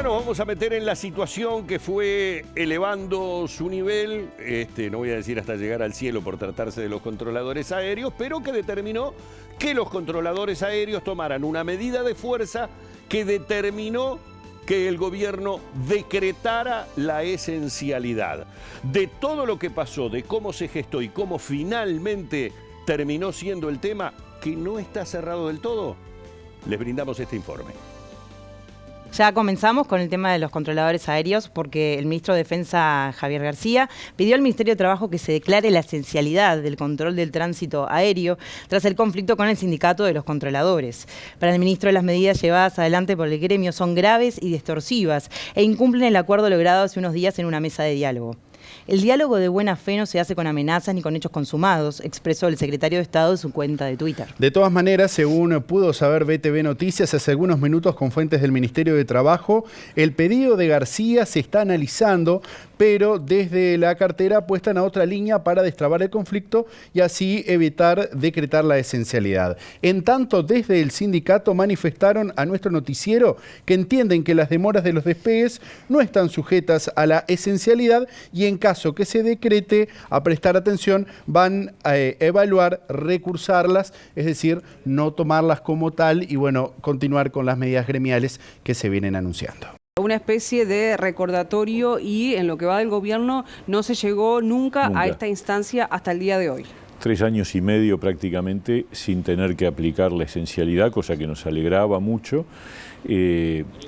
nos vamos a meter en la situación que fue elevando su nivel, no voy a decir hasta llegar al cielo por tratarse de los controladores aéreos, pero que determinó que los controladores aéreos tomaran una medida de fuerza que determinó que el gobierno decretara la esencialidad. De todo lo que pasó, de cómo se gestó y cómo finalmente terminó siendo el tema, que no está cerrado del todo, les brindamos este informe. Ya comenzamos con el tema de los controladores aéreos porque el ministro de Defensa, Javier García, pidió al Ministerio de Trabajo que se declare la esencialidad del control del tránsito aéreo tras el conflicto con el sindicato de los controladores. Para el ministro, las medidas llevadas adelante por el gremio son graves y distorsivas e incumplen el acuerdo logrado hace unos días en una mesa de diálogo. El diálogo de buena fe no se hace con amenazas ni con hechos consumados, expresó el secretario de Estado en su cuenta de Twitter. De todas maneras, según pudo saber BTV Noticias hace algunos minutos con fuentes del Ministerio de Trabajo, el pedido de García se está analizando, pero desde la cartera apuestan a otra línea para destrabar el conflicto y así evitar decretar la esencialidad. En tanto, desde el sindicato manifestaron a nuestro noticiero que entienden que las demoras de los despegues no están sujetas a la esencialidad y en caso que se decrete, a prestar atención, van a evaluar, recursarlas, es decir, no tomarlas como tal y bueno, continuar con las medidas gremiales que se vienen anunciando. Una especie de recordatorio y en lo que va del gobierno no se llegó nunca a esta instancia hasta el día de hoy. 3 años y medio prácticamente sin tener que aplicar la esencialidad, cosa que nos alegraba mucho.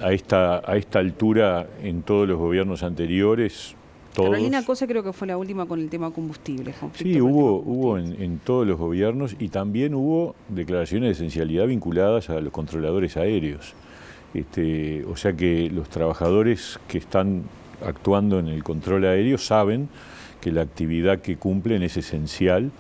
A esta altura, en todos los gobiernos anteriores, todos... Carolina Cose creo que fue la última con el tema combustible. Sí, hubo en todos los gobiernos y también hubo declaraciones de esencialidad vinculadas a los controladores aéreos. O sea que los trabajadores que están actuando en el control aéreo saben que la actividad que cumplen es esencial,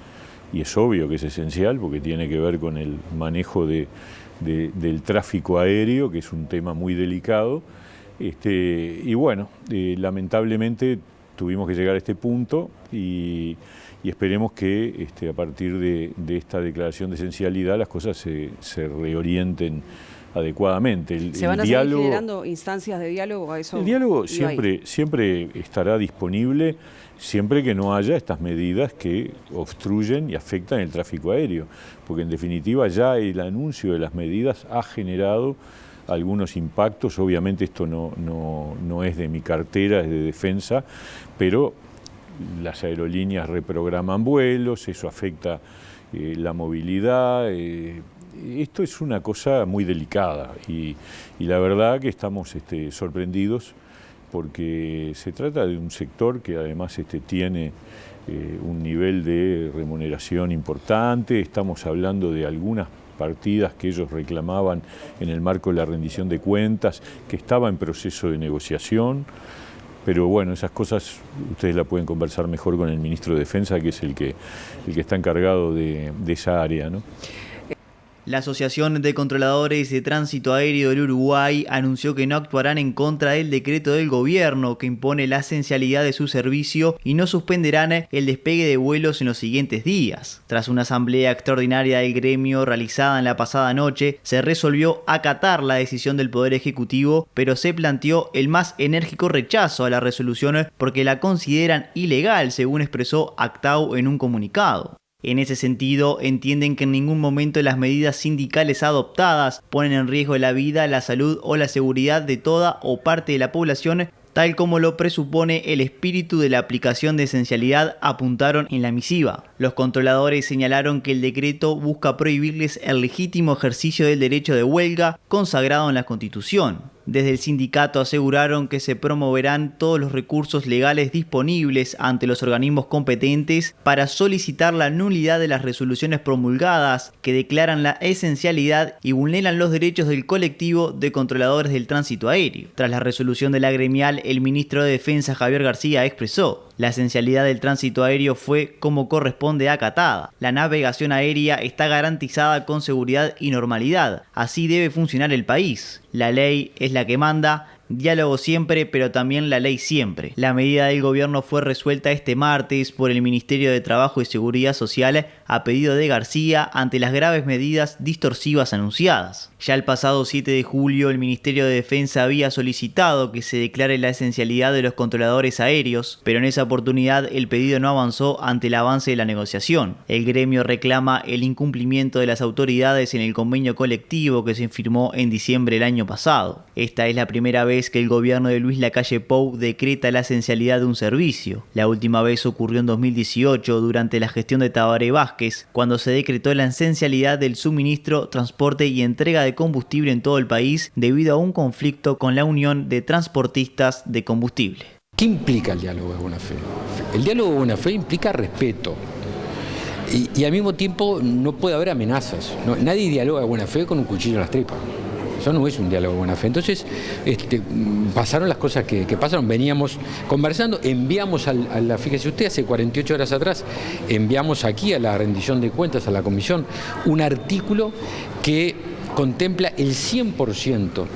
y es obvio que es esencial porque tiene que ver con el manejo del tráfico aéreo, que es un tema muy delicado. Y bueno, lamentablemente tuvimos que llegar a este punto y esperemos que a partir de esta declaración de esencialidad las cosas se reorienten adecuadamente. ¿Se van a seguir generando instancias de diálogo a eso? El diálogo siempre estará disponible, siempre que no haya estas medidas que obstruyen y afectan el tráfico aéreo, porque en definitiva ya el anuncio de las medidas ha generado algunos impactos. Obviamente esto no es de mi cartera, es de defensa, pero las aerolíneas reprograman vuelos, eso afecta la movilidad. Esto es una cosa muy delicada y la verdad que estamos sorprendidos porque se trata de un sector que además tiene un nivel de remuneración importante. Estamos hablando de algunas partidas que ellos reclamaban en el marco de la rendición de cuentas, que estaba en proceso de negociación. Pero bueno, esas cosas ustedes la pueden conversar mejor con el ministro de Defensa, que es el que está encargado de esa área, ¿no? La Asociación de Controladores de Tránsito Aéreo del Uruguay anunció que no actuarán en contra del decreto del gobierno que impone la esencialidad de su servicio y no suspenderán el despegue de vuelos en los siguientes días. Tras una asamblea extraordinaria del gremio realizada en la pasada noche, se resolvió acatar la decisión del Poder Ejecutivo, pero se planteó el más enérgico rechazo a la resolución porque la consideran ilegal, según expresó Actau en un comunicado. En ese sentido, entienden que en ningún momento las medidas sindicales adoptadas ponen en riesgo la vida, la salud o la seguridad de toda o parte de la población, tal como lo presupone el espíritu de la aplicación de esencialidad, apuntaron en la misiva. Los controladores señalaron que el decreto busca prohibirles el legítimo ejercicio del derecho de huelga consagrado en la Constitución. Desde el sindicato aseguraron que se promoverán todos los recursos legales disponibles ante los organismos competentes para solicitar la nulidad de las resoluciones promulgadas que declaran la esencialidad y vulneran los derechos del colectivo de controladores del tránsito aéreo. Tras la resolución de la gremial, el ministro de Defensa, Javier García, expresó: la esencialidad del tránsito aéreo fue como corresponde acatada. La navegación aérea está garantizada con seguridad y normalidad. Así debe funcionar el país. La ley es la que manda Diálogo siempre, pero también la ley siempre. La medida del gobierno fue resuelta este martes por el Ministerio de Trabajo y Seguridad Social a pedido de García ante las graves medidas distorsivas anunciadas. Ya el pasado 7 de julio el Ministerio de Defensa había solicitado que se declare la esencialidad de los controladores aéreos, pero en esa oportunidad el pedido no avanzó ante el avance de la negociación. El gremio reclama el incumplimiento de las autoridades en el convenio colectivo que se firmó en diciembre del año pasado. Esta es la primera vez que el gobierno de Luis Lacalle Pou decreta la esencialidad de un servicio. La última vez ocurrió en 2018 durante la gestión de Tabaré Vázquez, cuando se decretó la esencialidad del suministro, transporte y entrega de combustible en todo el país debido a un conflicto con la Unión de Transportistas de Combustible. ¿Qué implica el diálogo de buena fe? El diálogo de buena fe implica respeto. Y al mismo tiempo no puede haber amenazas. Nadie dialoga de buena fe con un cuchillo en las tripas. Eso no es un diálogo de buena fe. Entonces, pasaron las cosas que pasaron. Veníamos conversando, enviamos fíjese usted, hace 48 horas atrás, enviamos aquí a la rendición de cuentas, a la comisión, un artículo que contempla el 100%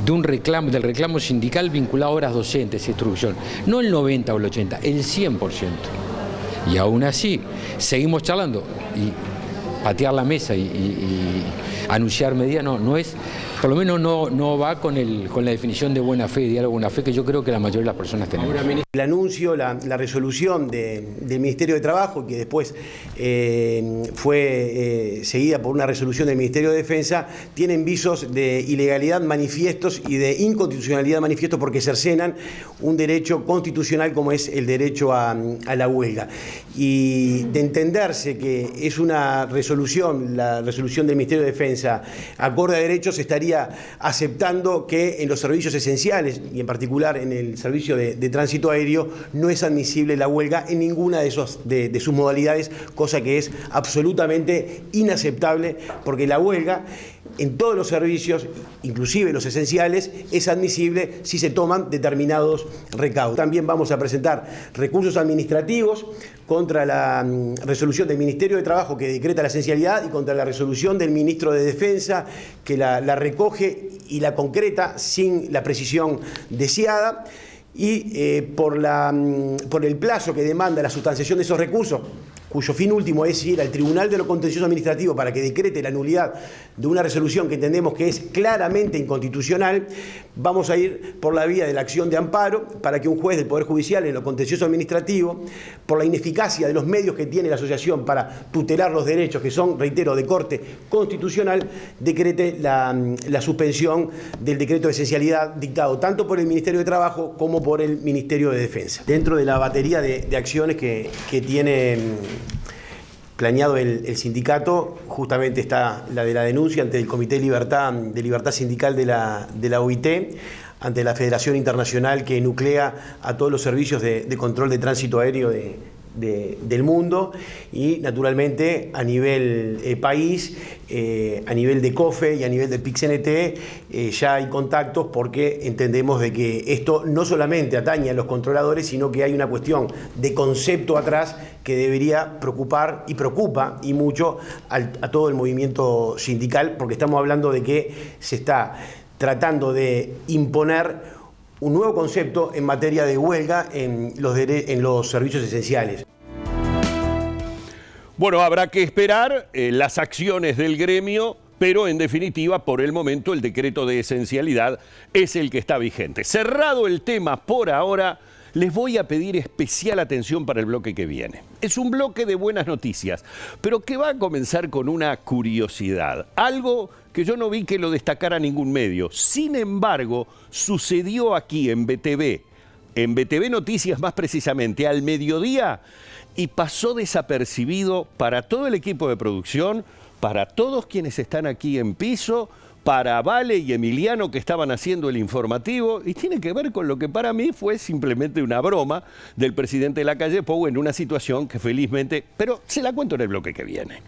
del reclamo sindical vinculado a horas docentes, instrucción. No el 90 o el 80, el 100%. Y aún así, seguimos charlando y patear la mesa y anunciar medidas no es, por lo menos no va con la definición de buena fe, diálogo de buena fe, que yo creo que la mayoría de las personas tenemos. El anuncio, la resolución del Ministerio de Trabajo, que después fue seguida por una resolución del Ministerio de Defensa, tienen visos de ilegalidad manifiestos y de inconstitucionalidad manifiestos porque cercenan un derecho constitucional como es el derecho a la huelga. Y de entenderse que es una resolución, la resolución del Ministerio de Defensa, acorde a derechos, estaría aceptando que en los servicios esenciales, y en particular en el servicio de tránsito aéreo, no es admisible la huelga en ninguna de sus modalidades, cosa que es absolutamente inaceptable, porque la huelga en todos los servicios, inclusive los esenciales, es admisible si se toman determinados recaudos. También vamos a presentar recursos administrativos contra la resolución del Ministerio de Trabajo que decreta la esencialidad y contra la resolución del Ministro de Defensa que la recoge y la concreta sin la precisión deseada. Y por el plazo que demanda la sustanciación de esos recursos, cuyo fin último es ir al Tribunal de lo Contencioso Administrativo para que decrete la nulidad de una resolución que entendemos que es claramente inconstitucional, vamos a ir por la vía de la acción de amparo para que un juez del Poder Judicial en lo Contencioso Administrativo, por la ineficacia de los medios que tiene la asociación para tutelar los derechos que son, reitero, de corte constitucional, decrete la suspensión del decreto de esencialidad dictado tanto por el Ministerio de Trabajo como por el Ministerio de Defensa. Dentro de la batería de acciones que tiene planeado el sindicato, justamente está la de la denuncia ante el Comité de Libertad Sindical de la OIT, ante la Federación Internacional que nuclea a todos los servicios de control de tránsito aéreo del mundo, y naturalmente a nivel país, a nivel de COFE y a nivel de PIC-CNT ya hay contactos, porque entendemos de que esto no solamente atañe a los controladores, sino que hay una cuestión de concepto atrás que debería preocupar y preocupa y mucho a todo el movimiento sindical, porque estamos hablando de que se está tratando de imponer un nuevo concepto en materia de huelga en los servicios esenciales. Bueno, habrá que esperar las acciones del gremio, pero en definitiva, por el momento, el decreto de esencialidad es el que está vigente. Cerrado el tema por ahora, les voy a pedir especial atención para el bloque que viene. Es un bloque de buenas noticias, pero que va a comenzar con una curiosidad. Algo que yo no vi que lo destacara ningún medio. Sin embargo, sucedió aquí en BTV Noticias más precisamente, al mediodía, y pasó desapercibido para todo el equipo de producción, para todos quienes están aquí en piso, para Vale y Emiliano que estaban haciendo el informativo, y tiene que ver con lo que para mí fue simplemente una broma del presidente Lacalle Pou en una situación que felizmente, pero se la cuento en el bloque que viene.